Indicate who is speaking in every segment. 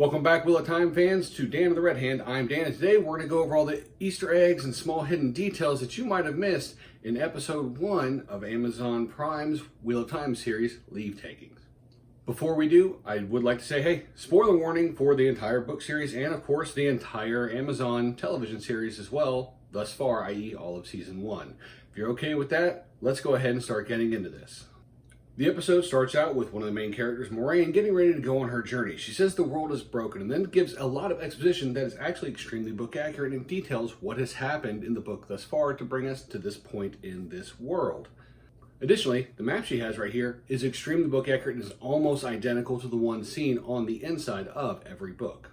Speaker 1: Welcome back, Wheel of Time fans, to Dan of the Red Hand. I'm Dan, and today we're going to go over all the Easter eggs and small hidden details that you might have missed in episode 1 of Amazon Prime's Wheel of Time series, Leave Takings. Before we do, I would like to say, hey, spoiler warning for the entire book series and, of course, the entire Amazon television series as well, thus far, i.e. all of season 1. If you're okay with that, let's go ahead and start getting into this. The episode starts out with one of the main characters, Moiraine, getting ready to go on her journey. She says the world is broken and then gives a lot of exposition that is actually extremely book accurate and details what has happened in the book thus far to bring us to this point in this world. Additionally, the map she has right here is extremely book accurate and is almost identical to the one seen on the inside of every book.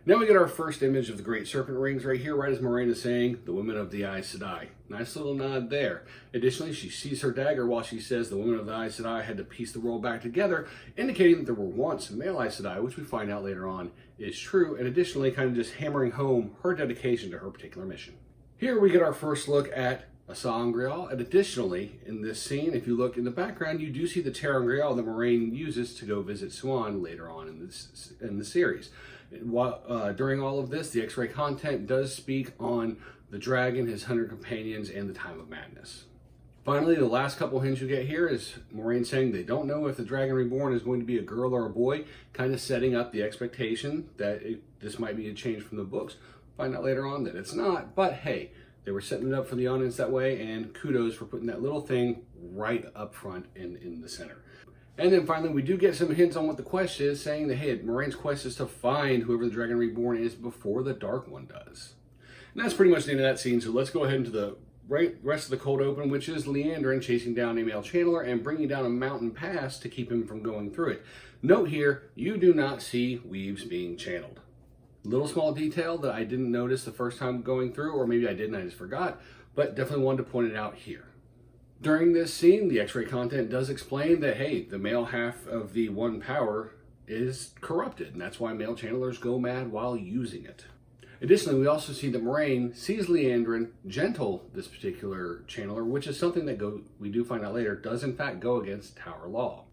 Speaker 1: Now we get our first image of the Great Serpent Rings right here, right as Moiraine is saying, the women of the Aes Sedai. Nice little nod there. Additionally, she sees her dagger while she says the women of the Aes Sedai had to piece the world back together, indicating that there were once male Aes Sedai, which we find out later on is true, and additionally kind of just hammering home her dedication to her particular mission. Here we get our first look at a sangreal, and additionally, in this scene, if you look in the background, you do see the ter'angreal that Moiraine uses to go visit Siuan later on in the series. During all of this, the X-ray content does speak on the dragon, his 100 companions, and the time of madness. Finally, the last couple hints you get here is Moiraine saying they don't know if the Dragon Reborn is going to be a girl or a boy, kind of setting up the expectation that this might be a change from the books. Find out later on that it's not, but hey, they were setting it up for the audience that way, and kudos for putting that little thing right up front in the center. And then finally, we do get some hints on what the quest is, saying that, hey, Moraine's quest is to find whoever the Dragon Reborn is before the Dark One does. And that's pretty much the end of that scene, so let's go ahead into the rest of the cold open, which is Liandrin chasing down a male channeler and bringing down a mountain pass to keep him from going through it. Note here, you do not see weaves being channeled. Little small detail that I didn't notice the first time going through, or maybe I did and I just forgot, but definitely wanted to point it out here. During this scene, the X-ray content does explain that, hey, the male half of the one power is corrupted, and that's why male channelers go mad while using it. Additionally, we also see that Moiraine sees Liandrin gentle this particular channeler, which is something that we do find out later does in fact go against Tower Law.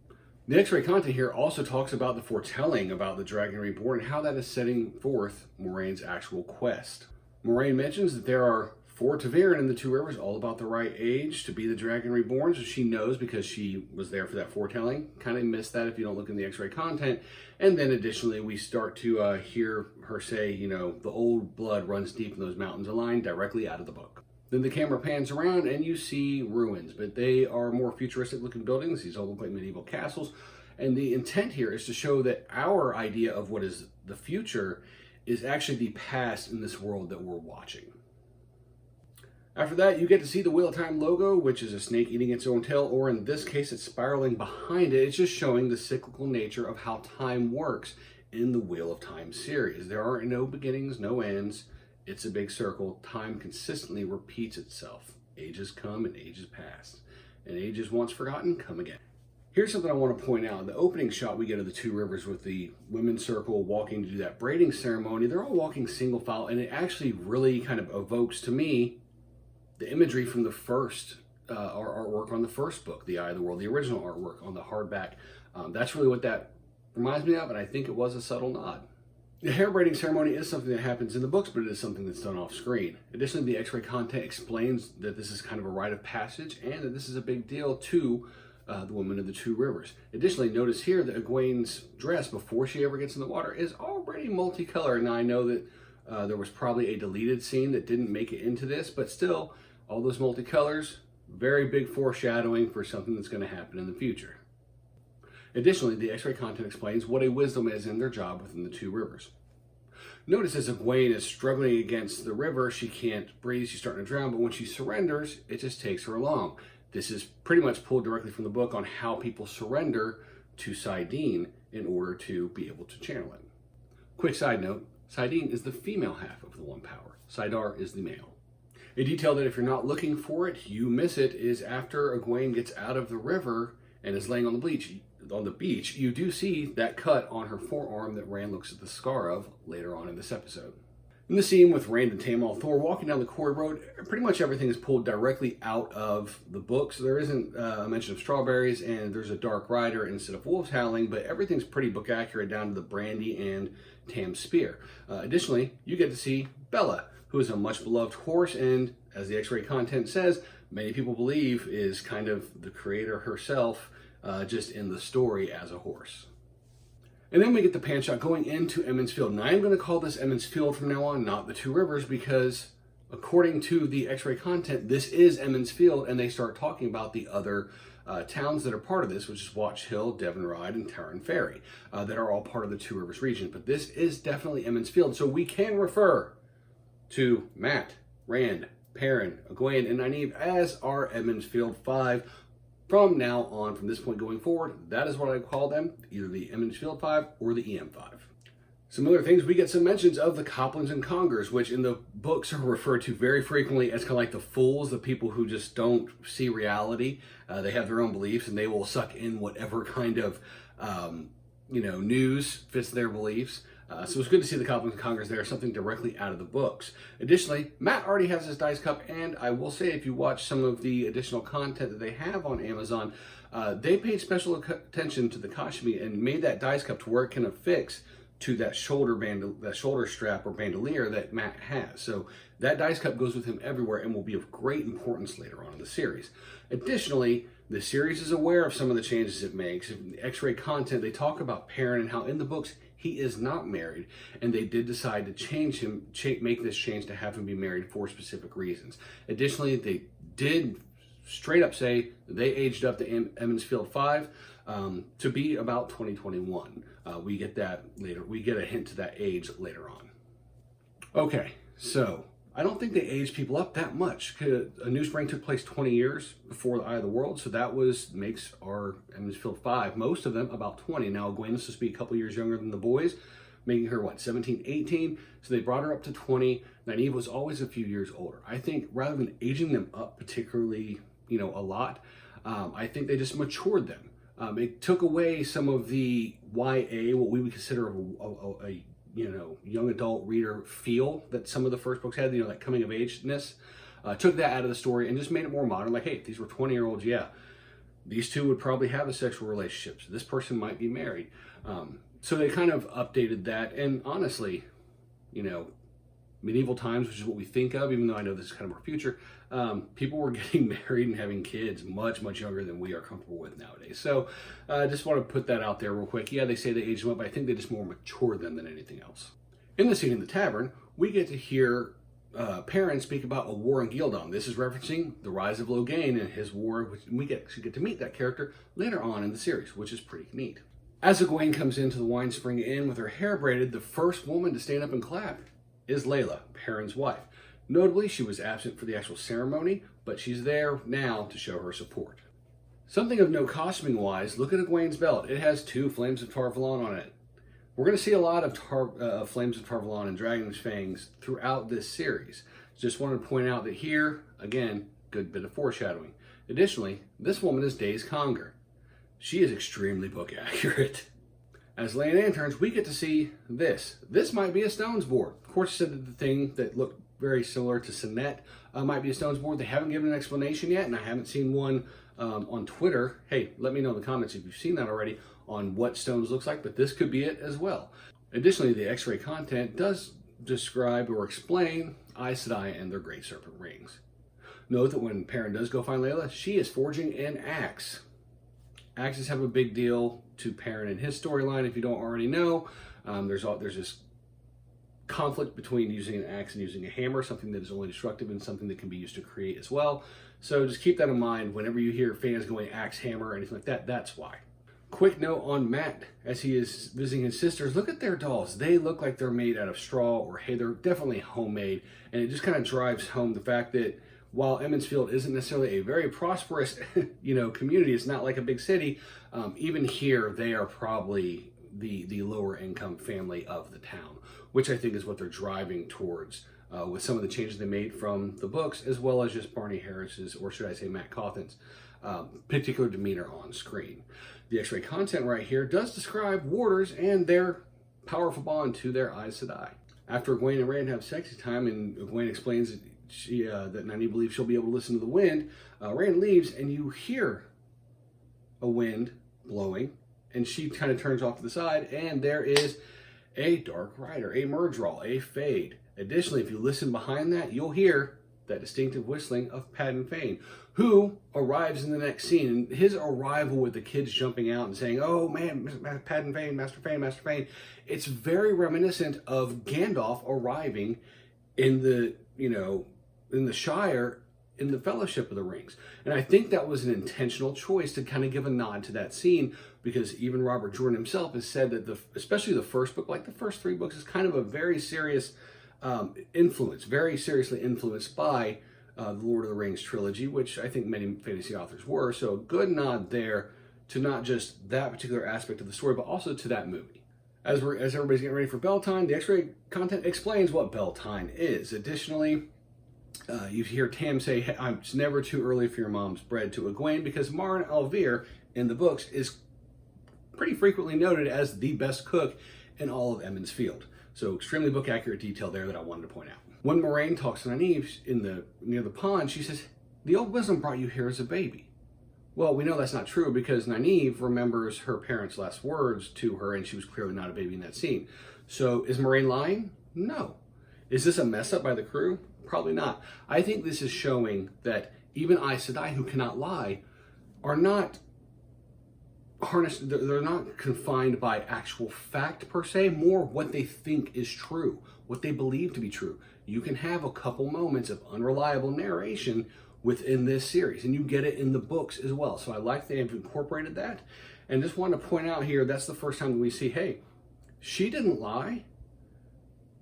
Speaker 1: The X-ray content here also talks about the foretelling about the Dragon Reborn and how that is setting forth Moraine's actual quest. Moiraine mentions that there are 4 ta'veren in the Two Rivers, all about the right age to be the Dragon Reborn, so she knows because she was there for that foretelling. Kind of missed that if you don't look in the X-ray content. And then additionally, we start to hear her say, you know, the old blood runs deep in those mountains, a line directly out of the book. Then the camera pans around and you see ruins, but they are more futuristic looking buildings. These all look like medieval castles. And the intent here is to show that our idea of what is the future is actually the past in this world that we're watching. After that, you get to see the Wheel of Time logo, which is a snake eating its own tail, or in this case, it's spiraling behind it. It's just showing the cyclical nature of how time works in the Wheel of Time series. There are no beginnings, no ends. It's a big circle. Time consistently repeats itself. Ages come and ages pass. And ages once forgotten come again. Here's something I want to point out. The opening shot we get of the Two Rivers with the women's circle walking to do that braiding ceremony, they're all walking single file, and it actually really kind of evokes to me the imagery from the first artwork on the first book, The Eye of the World, the original artwork on the hardback. That's really what that reminds me of, and I think it was a subtle nod. The hair braiding ceremony is something that happens in the books, but it is something that's done off screen. Additionally, the X-ray content explains that this is kind of a rite of passage and that this is a big deal to the woman of the Two Rivers. Additionally, notice here that Egwene's dress, before she ever gets in the water, is already multicolored. Now, I know that there was probably a deleted scene that didn't make it into this, but still, all those multicolors, very big foreshadowing for something that's going to happen in the future. Additionally, the X-ray content explains what a wisdom is in their job within the Two Rivers. Notice as Egwene is struggling against the river, she can't breathe, she's starting to drown, but when she surrenders, it just takes her along. This is pretty much pulled directly from the book on how people surrender to saidin in order to be able to channel it. Quick side note, saidin is the female half of the One Power. saidar is the male. A detail that if you're not looking for it, you miss it, is after Egwene gets out of the river and is laying on the beach, you do see that cut on her forearm that Rand looks at the scar of later on in this episode. In the scene with Rand and Tamil Thor walking down the quarry road, pretty much everything is pulled directly out of the books. There isn't a mention of strawberries, and there's a dark rider instead of wolves howling, but everything's pretty book accurate down to the Brandy and Tam spear. Additionally, you get to see Bella, who is a much beloved horse, and as the X-ray content says, many people believe is kind of the creator herself, just in the story as a horse. And then we get the pan shot going into Emond's Field. And I'm going to call this Emond's Field from now on, not the Two Rivers, because according to the X-ray content, this is Emond's Field, and they start talking about the other towns that are part of this, which is Watch Hill, Devon Ride, and Tarrant Ferry, that are all part of the Two Rivers region. But this is definitely Emond's Field, so we can refer to Mat, Rand, Perrin, Egwene, and Nynaeve as our Emond's Field 5. From now on, from this point going forward, that is what I call them, either the Emond's Field 5 or the EM5. Some other things, we get some mentions of the Coplans and Congers, which in the books are referred to very frequently as kind of like the fools, the people who just don't see reality. They have their own beliefs, and they will suck in whatever kind of news fits their beliefs. So it's good to see the Coplans and Congers there, something directly out of the books. Additionally, Mat already has his dice cup, and I will say if you watch some of the additional content that they have on Amazon, they paid special attention to the Kashmi and made that dice cup to where it can affix to that shoulder strap or bandolier that Mat has. So that dice cup goes with him everywhere and will be of great importance later on in the series. Additionally, the series is aware of some of the changes it makes. In the X-ray content, they talk about Perrin and how in the books he is not married, and they did decide to change him, make this change to have him be married for specific reasons. Additionally, they did straight up say they aged up to Emond's Field 5 to be about 2021. We get that later. We get a hint to that age later on. Okay, so I don't think they aged people up that much. A New Spring took place 20 years before the Eye of the World, so that makes our Emond's Field 5, most of them about 20. Now, Egwene is supposed to be a couple years younger than the boys, making her, 17, 18? So they brought her up to 20. Nynaeve was always a few years older. I think rather than aging them up particularly, a lot, I think they just matured them. It took away some of the YA, what we would consider a young adult reader feel that some of the first books had, that coming of ageness. Took that out of the story and just made it more modern. Like, hey, if these were 20-year-olds, yeah, these two would probably have a sexual relationship. So this person might be married. So they kind of updated that. And honestly, medieval times, which is what we think of, even though I know this is kind of our future, people were getting married and having kids much, much younger than we are comfortable with nowadays. So I just want to put that out there real quick. Yeah, they say they aged them up, but I think they just more matured them than anything else. In the scene in the tavern, we get to hear Perrin speak about a war in Gildon. This is referencing the rise of Logain and his war, which we get to meet that character later on in the series, which is pretty neat. As Egwene comes into the Wine Spring Inn with her hair braided, the first woman to stand up and clap is Layla, Perrin's wife. Notably, she was absent for the actual ceremony, but she's there now to show her support. Something of note costuming-wise, look at Egwene's belt. It has 2 Flames of Tar Valon on it. We're going to see a lot of Flames of Tar Valon and Dragon's Fangs throughout this series. Just wanted to point out that here, again, good bit of foreshadowing. Additionally, this woman is Daze Conger. She is extremely book accurate. As Land Interns, we get to see this. This might be a Stones board. Of course, said that the thing that looked very similar to Sinet might be a Stones board. They haven't given an explanation yet, and I haven't seen one on Twitter. Hey, let me know in the comments if you've seen that already on what Stones looks like, but this could be it as well. Additionally, the X-ray content does describe or explain Aes Sedai and their Great Serpent rings. Note that when Perrin does go find Layla, she is forging an axe. Axes have a big deal to Perrin in his storyline. If you don't already know, there's this conflict between using an axe and using a hammer, something that is only destructive and something that can be used to create as well. So just keep that in mind whenever you hear fans going axe, hammer, or anything like that. That's why. Quick note on Mat as he is visiting his sisters. Look at their dolls. They look like they're made out of straw or hay. They're definitely homemade, and it just kind of drives home the fact that while Emond's Field isn't necessarily a very prosperous, community, it's not like a big city. Even here, they are probably the lower income family of the town, which I think is what they're driving towards with some of the changes they made from the books, as well as just Barney Harris's, or should I say Mat Cauthon's, particular demeanor on screen. The X-ray content right here does describe warders and their powerful bond to their Aes Sedai. After Egwene and Rand have sexy time, and Egwene explains that that Nynaeve believes she'll be able to listen to the wind, Rand leaves, and you hear a wind blowing, and she kind of turns off to the side, and there is a Dark Rider, a Myrddraal, a Fade. Additionally, if you listen behind that, you'll hear that distinctive whistling of Padan Fain, who arrives in the next scene. And his arrival with the kids jumping out and saying, "Oh man, Padan Fain, Master Fain, Master Fain," it's very reminiscent of Gandalf arriving in the, in the Shire, in the Fellowship of the Rings. And I think that was an intentional choice to kind of give a nod to that scene, because even Robert Jordan himself has said that especially the first book, like the first 3 books, is kind of a very serious very seriously influenced by the Lord of the Rings trilogy, which I think many fantasy authors were. So a good nod there to not just that particular aspect of the story, but also to that movie. As everybody's getting ready for Beltane, the X-ray content explains what Beltane is. Additionally, you hear Tam say, "Hey, it's never too early for your mom's bread," to Egwene, because Maren Alvear in the books is pretty frequently noted as the best cook in all of Emond's Field. So extremely book accurate detail there that I wanted to point out. When Moiraine talks to Nynaeve near the pond, she says, "The old wisdom brought you here as a baby." Well, we know that's not true, because Nynaeve remembers her parents' last words to her, and she was clearly not a baby in that scene. So is Moiraine lying? No. Is this a mess up by the crew? Probably not. I think this is showing that even Aes Sedai, who cannot lie, are not harnessed. They're not confined by actual fact per se, more what they think is true, what they believe to be true. You can have a couple moments of unreliable narration within this series, and you get it in the books as well. So I like they have incorporated that, and just want to point out here, that's the first time that we see, hey, she didn't lie,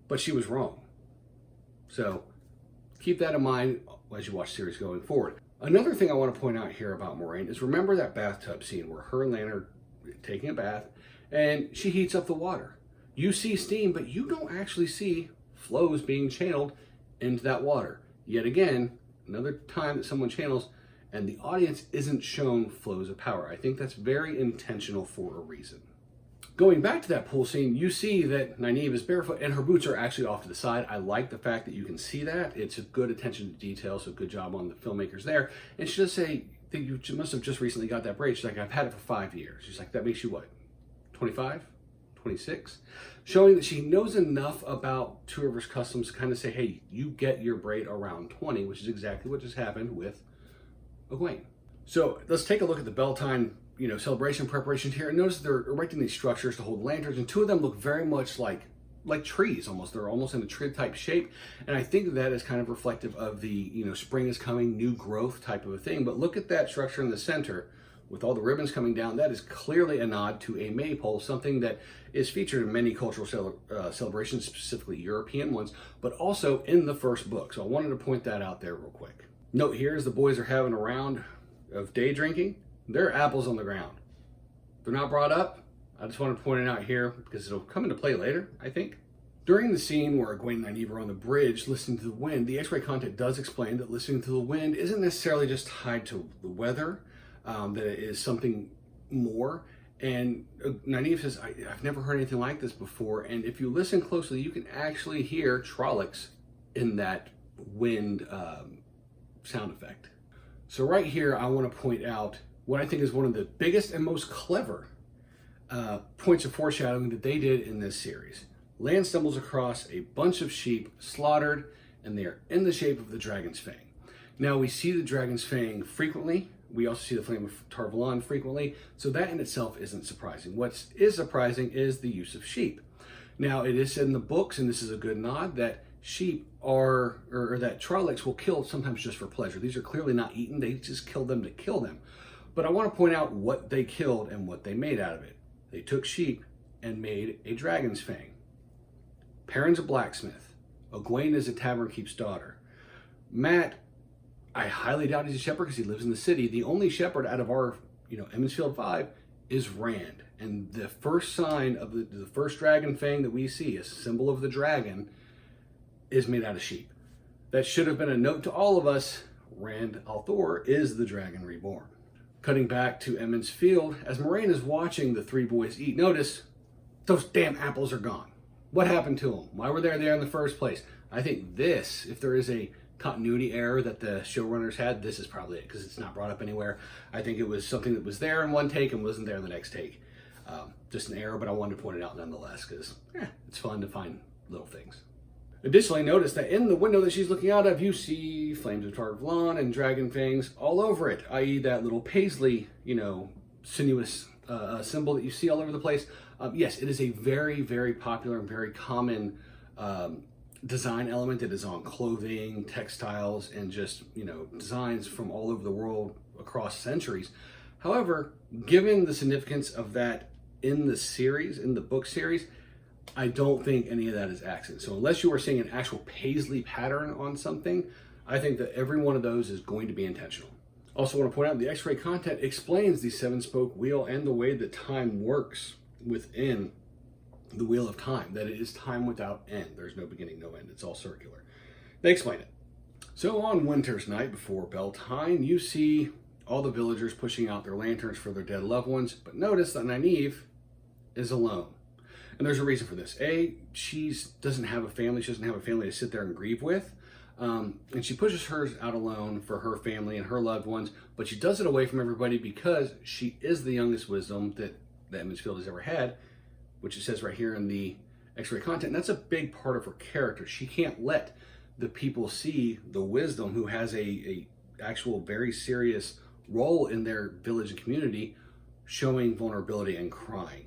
Speaker 1: but she was wrong. So keep that in mind as you watch the series going forward. Another thing I want to point out here about Moiraine is, remember that bathtub scene where her and Lan are taking a bath and she heats up the water. You see steam, but you don't actually see flows being channeled into that water. Yet again, another time that someone channels and the audience isn't shown flows of power. I think that's very intentional for a reason. Going back to that pool scene, you see that Nynaeve is barefoot and her boots are actually off to the side. I like the fact that you can see that. It's a good attention to detail, so good job on the filmmakers there. And she does say that you must have just recently got that braid. She's like, "I've had it for 5 years." She's like, "That makes you what, 25, 26?" Showing that she knows enough about Two Rivers customs to kind of say, hey, you get your braid around 20, which is exactly what just happened with Egwene. So let's take a look at the Beltane celebration preparations here, and notice they're erecting these structures to hold lanterns, and 2 of them look very much like trees almost. They're almost in a tree type shape, and I think that is kind of reflective of the spring is coming, new growth type of a thing. But look at that structure in the center with all the ribbons coming down. That is clearly a nod to a maypole, something that is featured in many cultural celebrations, specifically European ones, but also in the first book. So I wanted to point that out there real quick. Note here, as the boys are having a round of day drinking, there are apples on the ground. They're not brought up. I just wanted to point it out here because it'll come into play later, I think. During the scene where Egwene and Nynaeve are on the bridge listening to the wind, the X-ray content does explain that listening to the wind isn't necessarily just tied to the weather, that it is something more. And Nynaeve says, I've never heard anything like this before. And if you listen closely, you can actually hear Trollocs in that wind sound effect. So right here, I want to point out what I think is one of the biggest and most clever points of foreshadowing that they did in this series. Lan stumbles across a bunch of sheep slaughtered, and they are in the shape of the Dragon's Fang. Now, we see the Dragon's Fang frequently. We also see the Flame of Tar Valon frequently, so that in itself isn't surprising. What is surprising is the use of sheep. Now, it is said in the books, and this is a good nod, that sheep or that Trollocs will kill sometimes just for pleasure. These are clearly not eaten. They just kill them to kill them. But I want to point out what they killed and what they made out of it. They took sheep and made a Dragon's Fang. Perrin's a blacksmith. Egwene is a tavern keep's daughter. Mat, I highly doubt he's a shepherd because he lives in the city. The only shepherd out of our, Emond's Field 5 is Rand. And the first sign of the first dragon fang that we see, a symbol of the dragon, is made out of sheep. That should have been a note to all of us. Rand al'Thor is the dragon reborn. Cutting back to Emond's Field, as Moiraine is watching the 3 boys eat, notice those damn apples are gone. What happened to them? Why were they there in the first place? I think this, if there is a continuity error that the showrunners had, this is probably it, because it's not brought up anywhere. I think it was something that was there in one take and wasn't there in the next take. Just an error, but I wanted to point it out nonetheless, because it's fun to find little things. Additionally, notice that in the window that she's looking out of, you see flames of Tar-Vlan and dragon fangs all over it, i.e. that little paisley, sinuous symbol that you see all over the place. Yes, it is a very, very popular and very common design element that is on clothing, textiles, and just, designs from all over the world across centuries. However, given the significance of that in the series, in the book series, I don't think any of that is accident. So unless you are seeing an actual paisley pattern on something, I think that every one of those is going to be intentional. Also want to point out the X-ray content explains the 7-spoke wheel and the way that time works within the Wheel of Time, that it is time without end. There's no beginning, no end. It's all circular. They explain it. So on Winter's Night before Beltane, you see all the villagers pushing out their lanterns for their dead loved ones, but notice that Nynaeve is alone. And there's a reason for this. A, she doesn't have a family. She doesn't have a family to sit there and grieve with. And she pushes hers out alone for her family and her loved ones, but she does it away from everybody because she is the youngest wisdom that Emond's Field has ever had, which it says right here in the X-ray content. And that's a big part of her character. She can't let the people see the wisdom who has a actual very serious role in their village and community showing vulnerability and crying.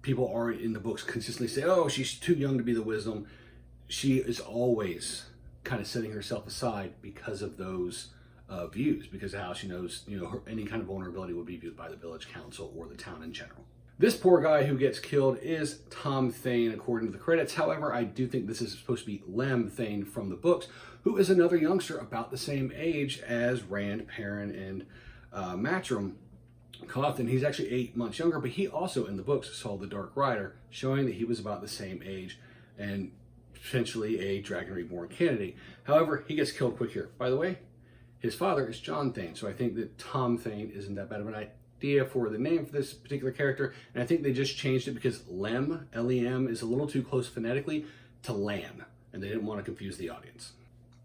Speaker 1: People are in the books consistently say, oh, she's too young to be the wisdom. She is always kind of setting herself aside because of those views, because of how she knows, any kind of vulnerability would be viewed by the village council or the town in general. This poor guy who gets killed is Tom Thane, according to the credits. However, I do think this is supposed to be Lem Thane from the books, who is another youngster about the same age as Rand, Perrin, and Matrim Cawthon. He's actually 8 months younger, but he also in the books saw the Dark Rider, showing that he was about the same age and potentially a Dragon Reborn candidate. However, he gets killed quick here. By the way, his father is Jon Thane, so I think that Tom Thane isn't that bad of an idea for the name for this particular character, and I think they just changed it because Lem, L-E-M, is a little too close phonetically to Lan, and they didn't want to confuse the audience.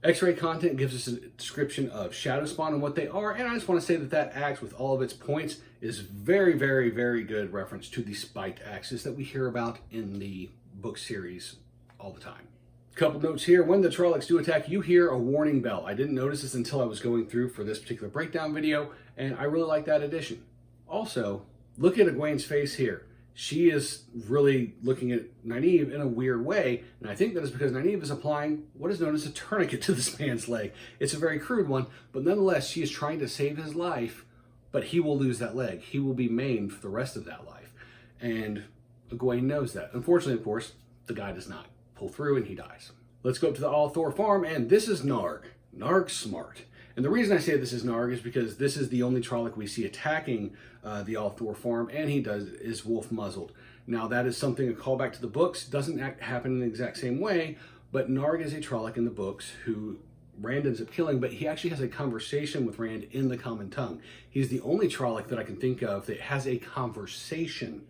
Speaker 1: X-ray content gives us a description of Shadowspawn and what they are, and I just want to say that that axe with all of its points is very, very, very good reference to the spiked axes that we hear about in the book series all the time. Couple notes here. When the Trollocs do attack, you hear a warning bell. I didn't notice this until I was going through for this particular breakdown video, and I really like that addition. Also, look at Egwene's face here. She is really looking at Nynaeve in a weird way, and I think that is because Nynaeve is applying what is known as a tourniquet to this man's leg. It's a very crude one, but nonetheless, she is trying to save his life, but he will lose that leg. He will be maimed for the rest of that life, and Egwene knows that. Unfortunately, of course, the guy does not pull through and he dies. Let's go up to the Althor farm, and this is Narg. Narg Smart. And the reason I say this is Narg is because this is the only Trolloc we see attacking the Althor farm, and he is wolf muzzled. Now that is something, a callback to the books, doesn't happen in the exact same way, but Narg is a Trolloc in the books who Rand ends up killing, but he actually has a conversation with Rand in the common tongue. He's the only Trolloc that I can think of that has a conversation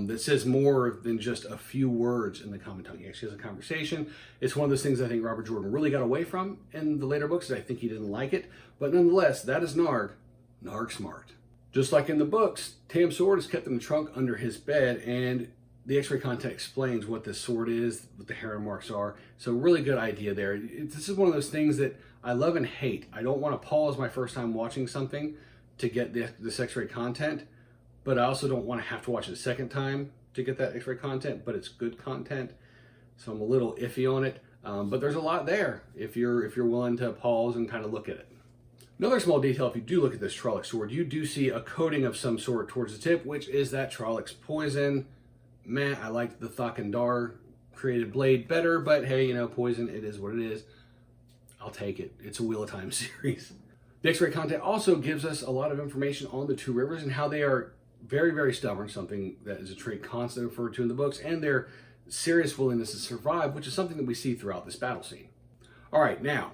Speaker 1: that says more than just a few words in the common tongue. He actually has a conversation. It's one of those things I think Robert Jordan really got away from in the later books. I think he didn't like it, but nonetheless, that is Narg. Narg Smart. Just like in the books, Tam's sword is kept in the trunk under his bed, and the X-ray content explains what this sword is, what the heron marks are. So really good idea there. This is one of those things that I love and hate. I don't want to pause my first time watching something to get this X-ray content, but I also don't want to have to watch it a second time to get that X-ray content, but it's good content. So I'm a little iffy on it, but there's a lot there if you're willing to pause and kind of look at it. Another small detail, if you do look at this Trolloc sword, you do see a coating of some sort towards the tip, which is that Trolloc's poison. Meh, I liked the Thakandar created blade better, but hey, poison, it is what it is. I'll take it. It's a Wheel of Time series. The X-ray content also gives us a lot of information on the Two Rivers and how they are very, very stubborn, something that is a trait constantly referred to in the books, and their serious willingness to survive, which is something that we see throughout this battle scene. All right, now,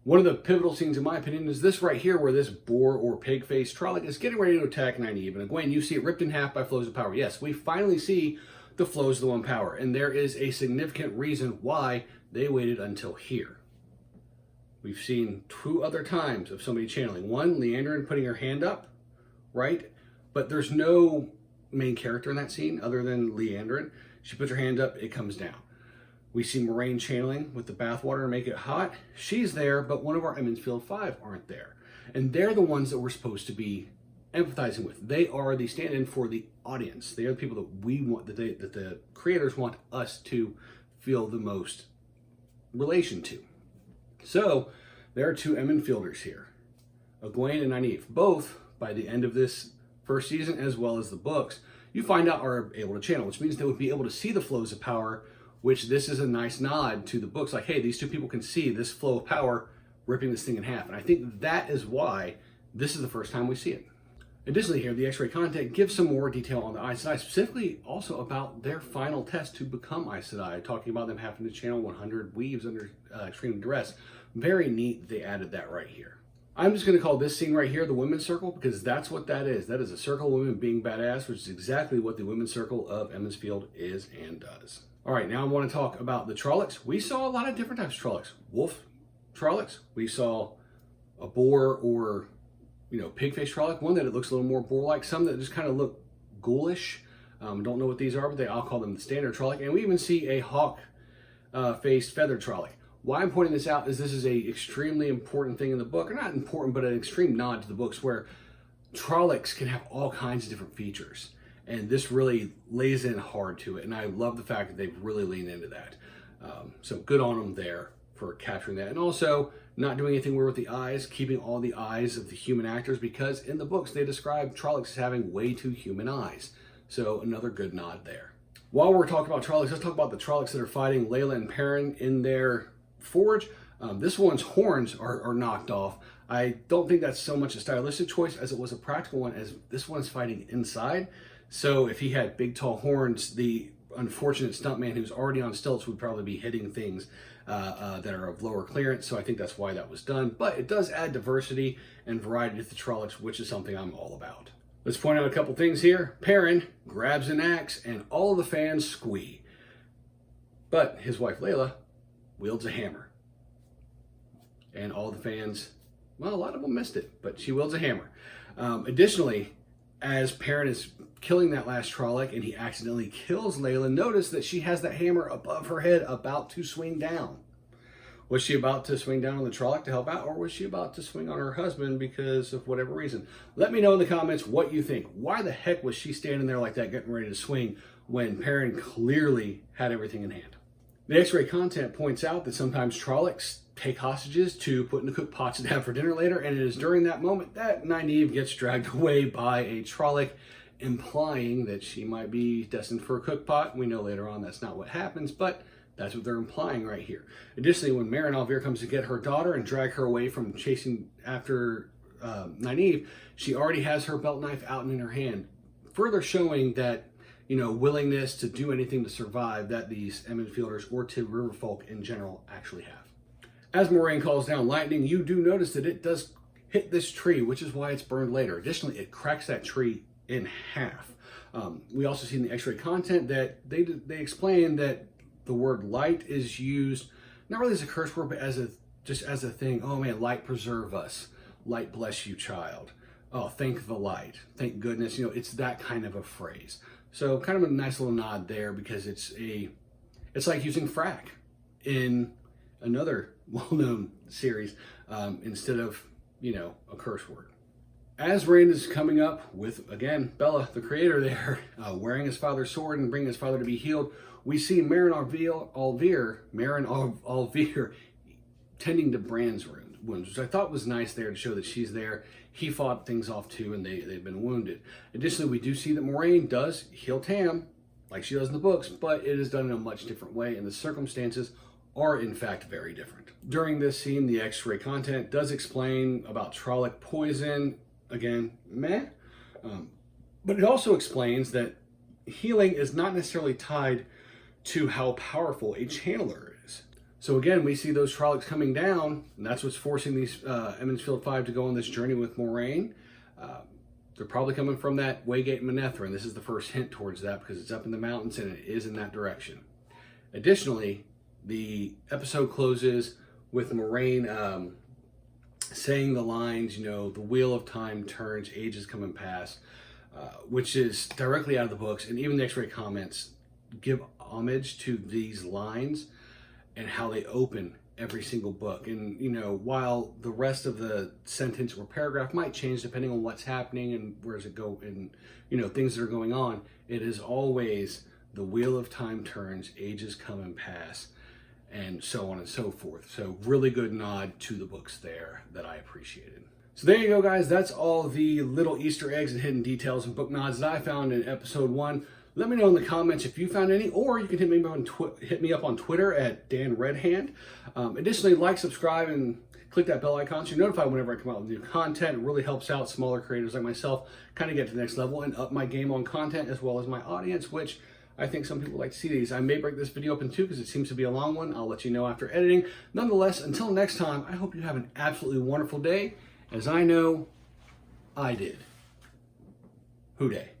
Speaker 1: one of the pivotal scenes, in my opinion, is this right here, where this boar or pig-faced Trolloc is getting ready to attack Nynaeve. And Egwene, you see it ripped in half by flows of power. Yes, we finally see the flows of the one power. And there is a significant reason why they waited until here. We've seen 2 other times of somebody channeling. One, Liandrin putting her hand up, right? But there's no main character in that scene other than Liandrin. She puts her hand up, it comes down. We see Moiraine channeling with the bathwater to make it hot. She's there, but one of our Emond's Field 5 aren't there. And they're the ones that we're supposed to be empathizing with. They are the stand-in for the audience. They are the people that we want, that the creators want us to feel the most relation to. So there are 2 Emond Fielders here, Egwene and Nynaeve. Both, by the end of this first season, as well as the books, you find out are able to channel, which means they would be able to see the flows of power, which this is a nice nod to the books. Like, hey, these 2 people can see this flow of power ripping this thing in half. And I think that is why this is the first time we see it. Additionally here, the X-ray content gives some more detail on the Aes Sedai, specifically also about their final test to become Aes Sedai, talking about them having to channel 100 weaves under extreme duress. Very neat they added that right here. I'm just going to call this scene right here the Women's Circle, because that's what that is. That is a circle of women being badass, which is exactly what the Women's Circle of Emond's Field is and does. All right, now I want to talk about the Trollocs. We saw a lot of different types of Trollocs. Wolf Trollocs. We saw a boar or, pig-faced Trolloc. One that it looks a little more boar-like. Some that just kind of look ghoulish. Don't know what these are, but I'll call them the standard Trolloc. And we even see a hawk-faced feathered Trolloc. Why I'm pointing this out is this is a extremely important thing in the book. Or not important, but an extreme nod to the books where Trollocs can have all kinds of different features. And this really lays in hard to it. And I love the fact that they've really leaned into that. So good on them there for capturing that. And also not doing anything weird with the eyes, keeping all the eyes of the human actors, because in the books they describe Trollocs as having way too human eyes. So another good nod there. While we're talking about Trollocs, let's talk about the Trollocs that are fighting Layla and Perrin in their forge. This one's horns are knocked off. I don't think that's so much a stylistic choice as it was a practical one, as this one's fighting inside. So if he had big tall horns, the unfortunate stuntman who's already on stilts would probably be hitting things that are of lower clearance. So I think that's why that was done. But it does add diversity and variety to the Trollocs, which is something I'm all about. Let's point out a couple things here. Perrin grabs an axe and all of the fans squee. But his wife Layla wields a hammer. And all the fans, well, a lot of them missed it, but she wields a hammer. Additionally, as Perrin is killing that last Trolloc and he accidentally kills Layla, notice that she has that hammer above her head about to swing down. Was she about to swing down on the Trolloc to help out, or was she about to swing on her husband because of whatever reason? Let me know in the comments what you think. Why the heck was she standing there like that getting ready to swing when Perrin clearly had everything in hand? The X-ray content points out that sometimes Trollocs take hostages to put in the cook pots to have for dinner later, and it is during that moment that Nynaeve gets dragged away by a Trolloc, implying that she might be destined for a cook pot. We know later on that's not what happens, but that's what they're implying right here. Additionally, when Meryn Alvear comes to get her daughter and drag her away from chasing after Nynaeve, she already has her belt knife out and in her hand, further showing that, willingness to do anything to survive that these Emond Fielders or to Riverfolk in general actually have. As Moiraine calls down lightning, you do notice that it does hit this tree, which is why it's burned later. Additionally, it cracks that tree in half. We also see in the X-ray content that they explain that the word light is used not really as a curse word, but just as a thing. Oh man, light preserve us. Light bless you, child. Oh, thank the light. Thank goodness. It's that kind of a phrase. So kind of a nice little nod there, because it's like using frack in another well-known series instead of, a curse word. As Rand is coming up with, again, Bella, the creator there, wearing his father's sword and bringing his father to be healed, we see Meryn Alvear tending to Bran's wounds, which I thought was nice there to show that she's there. He fought things off too, and they've been wounded. Additionally, we do see that Moiraine does heal Tam, like she does in the books, but it is done in a much different way, and the circumstances are in fact very different. During this scene, the X-ray content does explain about Trolloc poison. Again, meh. But it also explains that healing is not necessarily tied to how powerful a channeler is. So again, we see those Trollocs coming down, and that's what's forcing these Emond's Field 5 to go on this journey with Moiraine. They're probably coming from that Waygate Manetheren. This is the first hint towards that because it's up in the mountains and it is in that direction. Additionally, the episode closes with Moiraine saying the lines, you know, the wheel of time turns, ages come and pass, which is directly out of the books. And even the X-Ray comments give homage to these lines and how they open every single book. And, you know, while the rest of the sentence or paragraph might change depending on what's happening and where does it go and, you know, things that are going on, it is always the wheel of time turns, ages come and pass, and so on and so forth. So really good nod to the books there that I appreciated. So there you go, guys. That's all the little Easter eggs and hidden details and book nods that I found in episode 1. Let me know in the comments if you found any, or you can hit me up on Twitter at Dan Redhand. Additionally, like, subscribe, and click that bell icon so you're notified whenever I come out with new content. It really helps out smaller creators like myself kind of get to the next level and up my game on content as well as my audience, which I think some people like to see these. I may break this video up in two because it seems to be a long one. I'll let you know after editing. Nonetheless, until next time, I hope you have an absolutely wonderful day, as I know I did. Hoo day.